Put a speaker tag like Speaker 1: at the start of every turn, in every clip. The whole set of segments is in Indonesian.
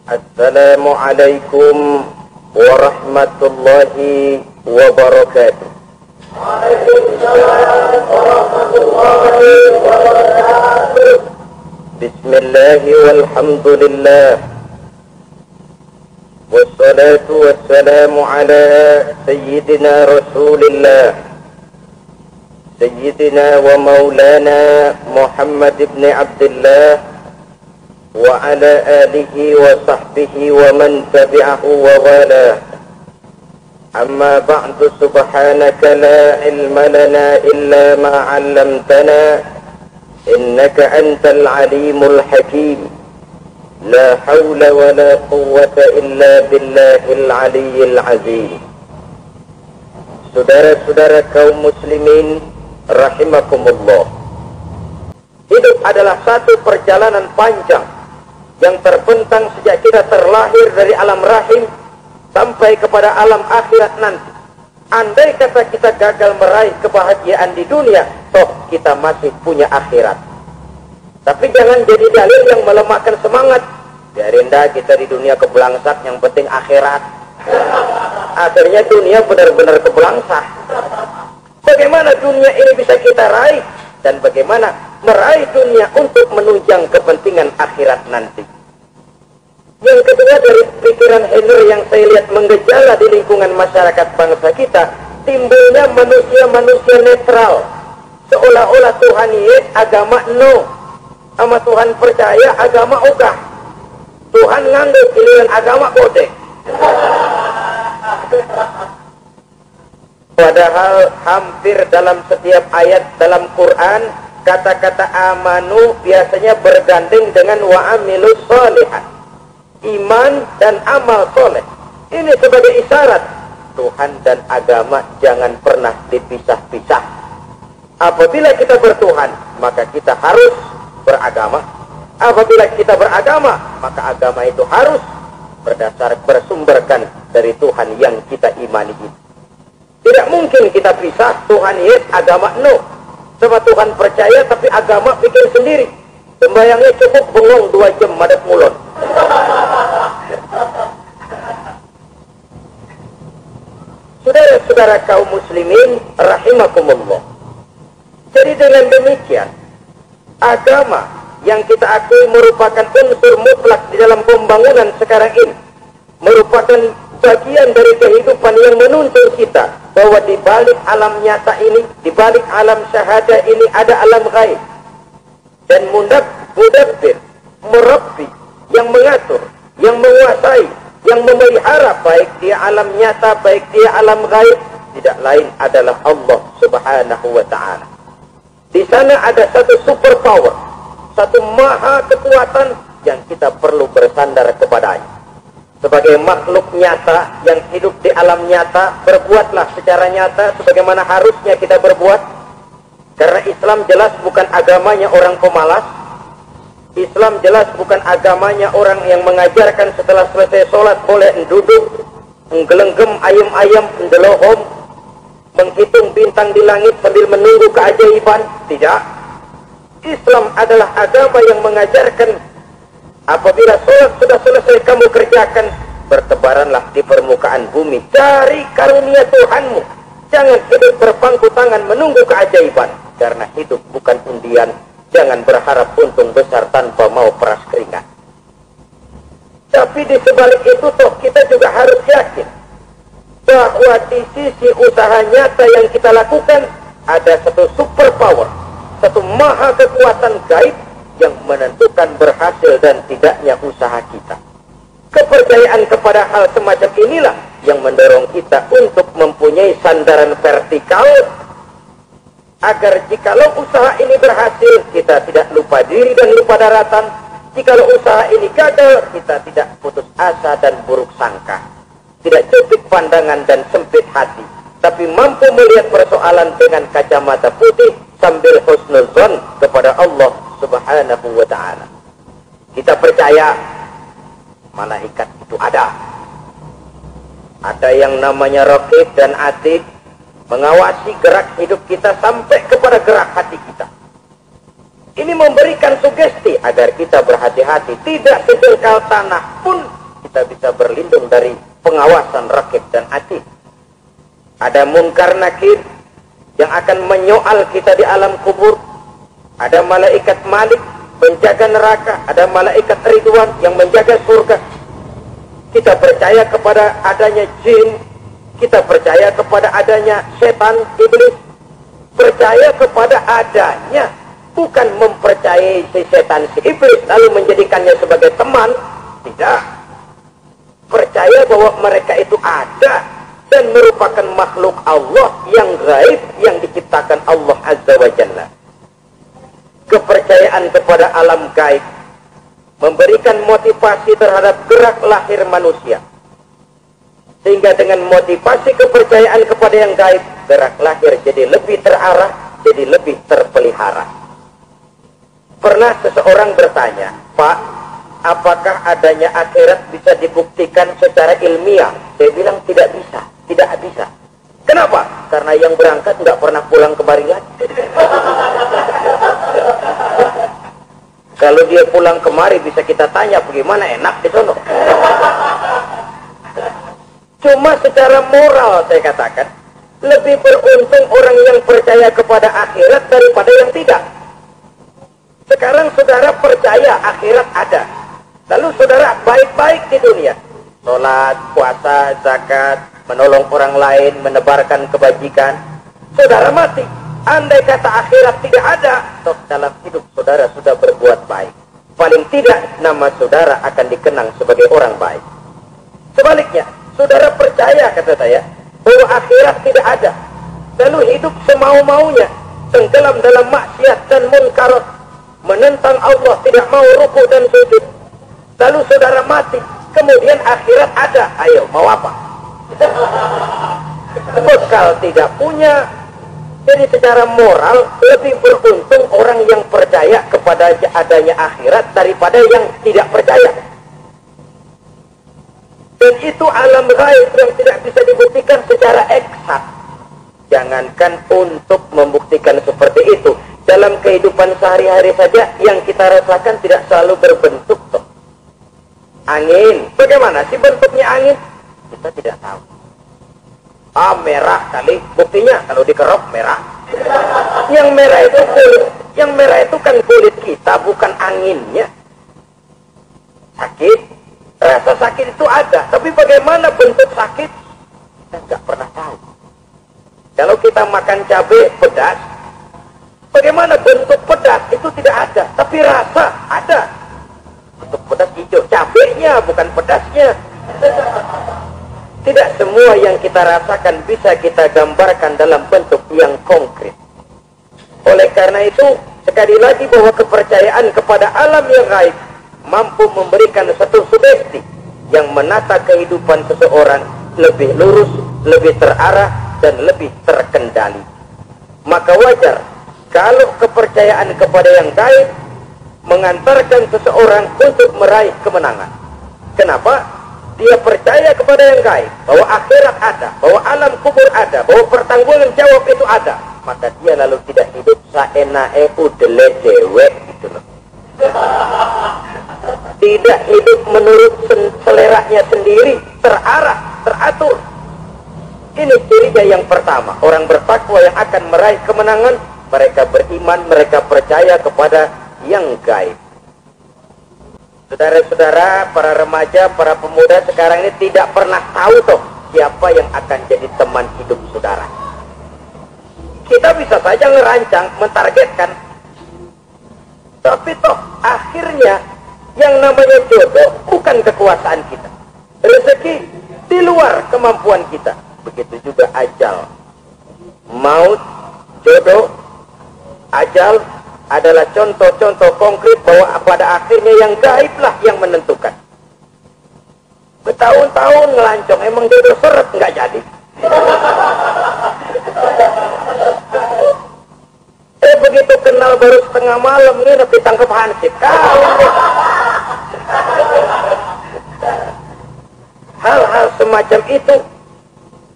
Speaker 1: Assalamualaikum warahmatullahi wabarakatuh. Waalaikumsalam warahmatullahi wabarakatuh. Bismillahi walhamdulillah. Wassalatu wassalamu ala sayyidina rasulillah Sayyidina wa maulana Muhammad ibn Abdullah wa ala alihi wa sahbihi wa man tabi'ahu wa wala. Amma ba'du, subhanaka la ilma lana illa ma 'allamtana innaka antal alimul hakim. La hawla wa la quwwata illa billahil aliyyil azim. Saudara-saudara kaum muslimin rahimakumullah, hidup adalah satu perjalanan panjang yang terbentang sejak kita terlahir dari alam rahim sampai kepada alam akhirat nanti. Andai kata kita gagal meraih kebahagiaan di dunia, toh kita masih punya akhirat. Tapi jangan jadi dalil yang melemahkan semangat. Biarin dah kita di dunia kebelangsak, yang penting akhirat. Akhirnya dunia benar-benar kebelangsak. Bagaimana dunia ini bisa kita raih, dan bagaimana meraih dunia untuk menunjang kepentingan akhirat nanti. Yang kedua, dari pikiran Henry yang saya lihat menggejala di lingkungan masyarakat bangsa kita, timbulnya manusia-manusia netral. Seolah-olah Tuhan yes, agama no. Sama Tuhan percaya, agama ogah. Tuhan ngandung, pilihan agama bodeh. Padahal hampir dalam setiap ayat dalam Quran, kata-kata amanu biasanya bergandeng dengan wa'amilus sholihat. Iman dan amal soleh. Ini sebagai isyarat Tuhan dan agama jangan pernah dipisah-pisah. Apabila kita bertuhan, maka kita harus beragama. Apabila kita beragama, maka agama itu harus bersumberkan dari Tuhan yang kita imani itu. Tidak mungkin kita pisah, Tuhan yes, agama no. Sama Tuhan percaya tapi agama bikin sendiri. Sembayangnya cukup bengong 2 jam madat mulon. Saudara-saudara kaum muslimin rahimakumullah. Jadi dengan demikian, agama yang kita akui merupakan unsur mutlak di dalam pembangunan sekarang ini, merupakan bagian dari kehidupan yang menuntun kita bahwa di balik alam nyata ini, di balik alam syahadah ini ada alam gaib. Dan mudabbir, merabbi, yang mengatur, yang menguasai, yang memelihara baik dia alam nyata, baik dia alam gaib, tidak lain adalah Allah Subhanahu wa ta'ala. Di sana ada satu super power, satu maha kekuatan yang kita perlu bersandar kepadanya. Sebagai makhluk nyata yang hidup di alam nyata, berbuatlah secara nyata sebagaimana harusnya kita berbuat. Karena Islam jelas bukan agamanya orang pemalas. Islam jelas bukan agamanya orang yang mengajarkan setelah selesai sholat boleh duduk, menggelenggem ayam-ayam, mendelohom, menghitung bintang di langit sambil menunggu keajaiban. Tidak. Islam adalah agama yang mengajarkan apabila sholat sudah selesai kamu kerjakan, bertebaranlah di permukaan bumi, cari karunia Tuhanmu. Jangan hidup berpangku tangan menunggu keajaiban. Karena hidup bukan undian. Jangan berharap untung besar tanpa mau peras keringat. Tapi di sebalik itu toh kita juga harus yakin bahwa di sisi usaha nyata yang kita lakukan ada satu super power, satu maha kekuatan gaib yang menentukan berhasil dan tidaknya usaha kita. Kepercayaan kepada hal semacam inilah yang mendorong kita untuk mempunyai sandaran vertikal, agar jikalau usaha ini berhasil, kita tidak lupa diri dan lupa daratan. Jikalau usaha ini gagal, kita tidak putus asa dan buruk sangka, tidak cupik pandangan dan sempit hati, tapi mampu melihat persoalan dengan kacamata putih sambil husnuzon kepada Allah Subhanahu wa ta'ala. Kita percaya malaikat itu ada. Ada yang namanya raqib dan atid, mengawasi gerak hidup kita sampai kepada gerak hati kita. Ini memberikan sugesti agar kita berhati-hati, tidak sejengkal tanah pun kita bisa berlindung dari pengawasan rakib dan atid. Ada munkar nakir yang akan menyoal kita di alam kubur. Ada malaikat Malik penjaga neraka, ada malaikat Ridwan yang menjaga surga. Kita percaya kepada adanya jin, kita percaya kepada adanya setan, iblis. Percaya kepada adanya, bukan mempercayai si setan, si iblis lalu menjadikannya sebagai teman. Tidak. Percaya bahwa mereka itu ada dan merupakan makhluk Allah yang gaib yang diciptakan Allah Azza wa Jalla. Kepercayaan kepada alam gaib memberikan motivasi terhadap gerak lahir manusia. Sehingga dengan motivasi kepercayaan kepada yang gaib, gerak lahir jadi lebih terarah, jadi lebih terpelihara. Pernah seseorang bertanya, Pak, apakah adanya akhirat bisa dibuktikan secara ilmiah? Saya bilang tidak bisa, tidak bisa. Kenapa? Karena yang berangkat nggak pernah pulang kembali lagi. Kalau dia pulang kemari bisa kita tanya bagaimana enak di sono. Cuma secara moral saya katakan, lebih beruntung orang yang percaya kepada akhirat daripada yang tidak. Sekarang saudara percaya akhirat ada. Lalu saudara baik-baik di dunia. Sholat, puasa, zakat, menolong orang lain, menebarkan kebajikan. Saudara mati. Andai kata akhirat tidak ada, toh dalam hidup saudara sudah berbuat baik. Paling tidak nama saudara akan dikenang sebagai orang baik. Sebaliknya, saudara percaya, kata saya, bahwa akhirat tidak ada. Lalu hidup semau-maunya, tenggelam dalam maksiat dan munkarat, menentang Allah, tidak mau ruku dan sujud. Lalu saudara mati, kemudian akhirat ada. Ayo, mau apa? Bekal tidak punya. Jadi secara moral lebih beruntung orang yang percaya kepada adanya akhirat daripada yang tidak percaya. Dan itu alam gaib yang tidak bisa dibuktikan secara eksak. Jangankan untuk membuktikan seperti itu, dalam kehidupan sehari-hari saja yang kita rasakan tidak selalu berbentuk toh. Angin, bagaimana sih bentuknya angin? Kita tidak tahu. Merah kali, buktinya kalau dikerok merah. Yang merah itu kulit, yang merah itu kan kulit kita, bukan anginnya. Sakit, rasa sakit itu ada, tapi bagaimana bentuk sakit? Kita nggak pernah tahu. Kalau kita makan cabai pedas, bagaimana bentuk pedas? Itu tidak ada, tapi rasa ada. Bentuk pedas hijau, cabainya bukan pedasnya. Tidak semua yang kita rasakan bisa kita gambarkan dalam bentuk yang konkret. Oleh karena itu, sekali lagi bahwa kepercayaan kepada alam yang gaib mampu memberikan satu sugesti yang menata kehidupan seseorang lebih lurus, lebih terarah, dan lebih terkendali. Maka wajar kalau kepercayaan kepada yang gaib mengantarkan seseorang untuk meraih kemenangan. Kenapa? Dia percaya kepada yang gaib, bahwa akhirat ada, bahwa alam kubur ada, bahwa pertanggungan jawab itu ada. Maka dia lalu tidak hidup saenae udele dewek gitu loh. Tidak hidup menurut seleranya sendiri, terarah, teratur. Ini cirinya yang pertama. Orang bertakwa yang akan meraih kemenangan, mereka beriman, mereka percaya kepada yang gaib. Saudara-saudara, para remaja, para pemuda sekarang ini tidak pernah tahu toh siapa yang akan jadi teman hidup saudara. Kita bisa saja ngerancang, mentargetkan. Tapi toh akhirnya yang namanya jodoh bukan kekuasaan kita. Rezeki di luar kemampuan kita. Begitu juga ajal. Maut, jodoh, ajal adalah contoh-contoh konkret bahwa pada akhirnya yang gaiblah yang menentukan. Bertahun-tahun ngelancong, emang jodoh seret nggak jadi. Begitu kenal baru setengah malam ini ditangkap hansip. Hal-hal semacam itu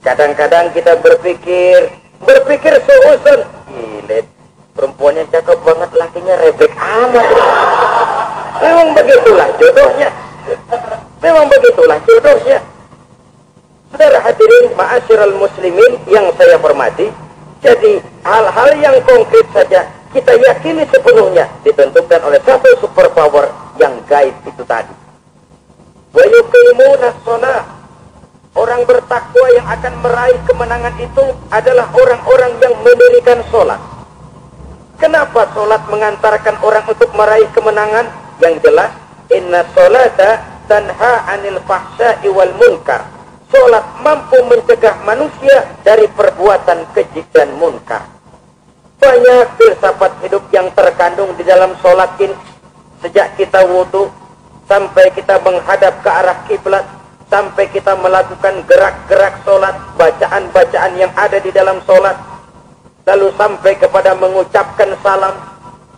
Speaker 1: kadang-kadang kita berpikir seusun, gile. Perempuannya cakep banget, lakinya rebek amat. Memang begitulah jodohnya. Memang begitulah jodohnya. Saudara hadirin ma'asyiral muslimin yang saya hormati, jadi hal-hal yang konkret saja kita yakini sepenuhnya ditentukan oleh satu superpower yang gaib itu tadi. Wa yuqimuna shalah. Orang bertakwa yang akan meraih kemenangan itu adalah orang-orang yang mendirikan sholat. Kenapa sholat mengantarkan orang untuk meraih kemenangan? Yang jelas, inna sholata tanha anil fahsya'i wal munkar. Sholat mampu mencegah manusia dari perbuatan keji dan munkar. Banyak filsafat hidup yang terkandung di dalam sholat ini. Sejak kita wudu, sampai kita menghadap ke arah kiblat, sampai kita melakukan gerak-gerak sholat, bacaan-bacaan yang ada di dalam sholat, lalu sampai kepada mengucapkan salam.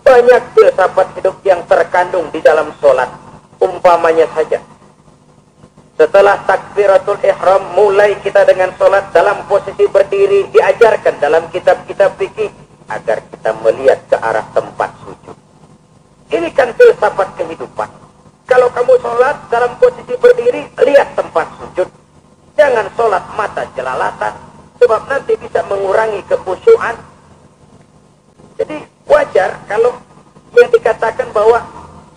Speaker 1: Banyak filsafat hidup yang terkandung di dalam sholat. Umpamanya saja, setelah takbiratul ihram, mulai kita dengan sholat dalam posisi berdiri, diajarkan dalam kitab-kitab fikih agar kita melihat ke arah tempat sujud. Ini kan filsafat kehidupan. Kalau kamu sholat dalam posisi berdiri, lihat tempat sujud. Jangan sholat mata jelalatan, sebab nanti bisa mengurangi kekhusyuan. Jadi wajar kalau yang dikatakan bahwa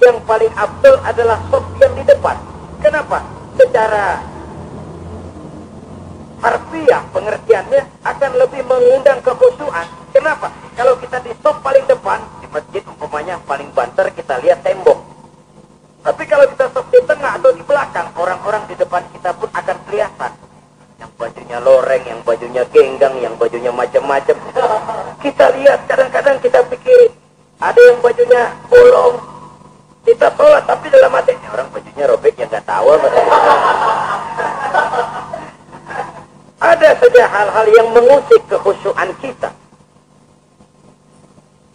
Speaker 1: yang paling afdal adalah shaf yang di depan. Kenapa? Secara harfiah pengertiannya akan lebih mengundang kekhusyuan. Kenapa? Kalau kita di shaf paling depan, di masjid umpamanya paling banter kita lihat tembok. Tapi kalau kita stop di tengah atau di belakang, orang-orang di depan kita pun akan kelihatan. Yang bajunya loreng, yang bajunya genggang, yang bajunya macam-macam. Kita lihat, kadang-kadang kita pikir, ada yang bajunya bolong. Kita sholat, tapi dalam hati, orang bajunya robek yang gak tahu. Ada saja hal-hal yang mengusik kekhusyuan kita.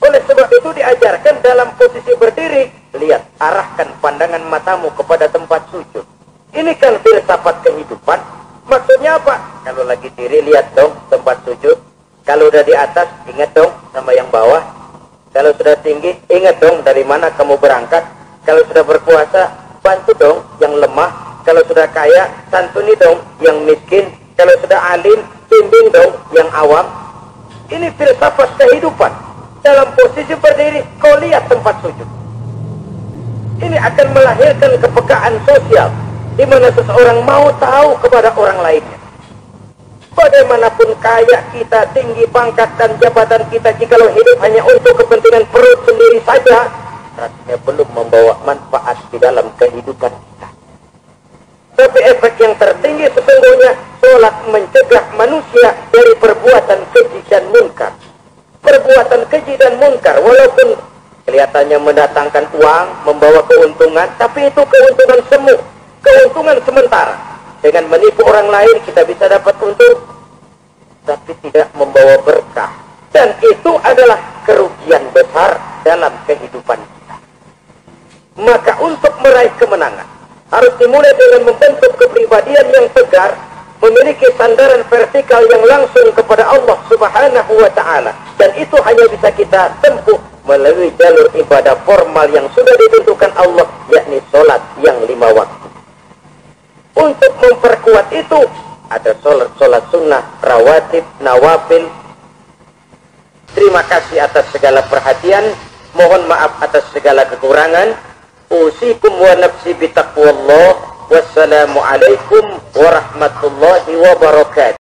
Speaker 1: Oleh sebab itu diajarkan dalam posisi berdiri, lihat, arahkan pandangan matamu kepada tempat sujud. Ini kan filsafat kehidupan. Maksudnya apa? Kalau lagi diri, lihat dong tempat sujud. Kalau udah di atas, ingat dong sama yang bawah. Kalau sudah tinggi, ingat dong dari mana kamu berangkat. Kalau sudah berpuasa, bantu dong yang lemah. Kalau sudah kaya, santuni dong yang miskin. Kalau sudah alim, bimbing dong yang awam. Ini filsafat kehidupan. Dalam posisi berdiri, kau lihat tempat sujud. Ini akan melahirkan kepekaan sosial, di mana seseorang mau tahu kepada orang lainnya. Bagaimanapun kaya kita, tinggi pangkat dan jabatan kita, jikalau hidup hanya untuk kepentingan perut sendiri saja, rasanya belum membawa manfaat di dalam kehidupan kita. Tapi efek yang tertinggi sesungguhnya, sholat mencegah manusia dari perbuatan keji dan munkar. Perbuatan keji dan munkar, walaupun kelihatannya mendatangkan uang, membawa keuntungan, tapi itu keuntungan semu, keuntungan sementara. Dengan menipu orang lain kita bisa dapat untung, tapi tidak membawa berkah. Dan itu adalah kerugian besar dalam kehidupan kita. Maka untuk meraih kemenangan, harus dimulai dengan membentuk kepribadian yang tegar, memiliki sandaran vertikal yang langsung kepada Allah Subhanahu wa ta'ala. Dan itu hanya bisa kita tempuh melalui jalur ibadah formal yang sudah ditentukan Allah, yakni sholat yang 5 waktu. Untuk memperkuat itu, ada sholat sunnah, rawatib, nawafil. Terima kasih atas segala perhatian. Mohon maaf atas segala kekurangan. Usikum wa nafsi bitaqwallah. Wassalamualaikum warahmatullahi wabarakatuh.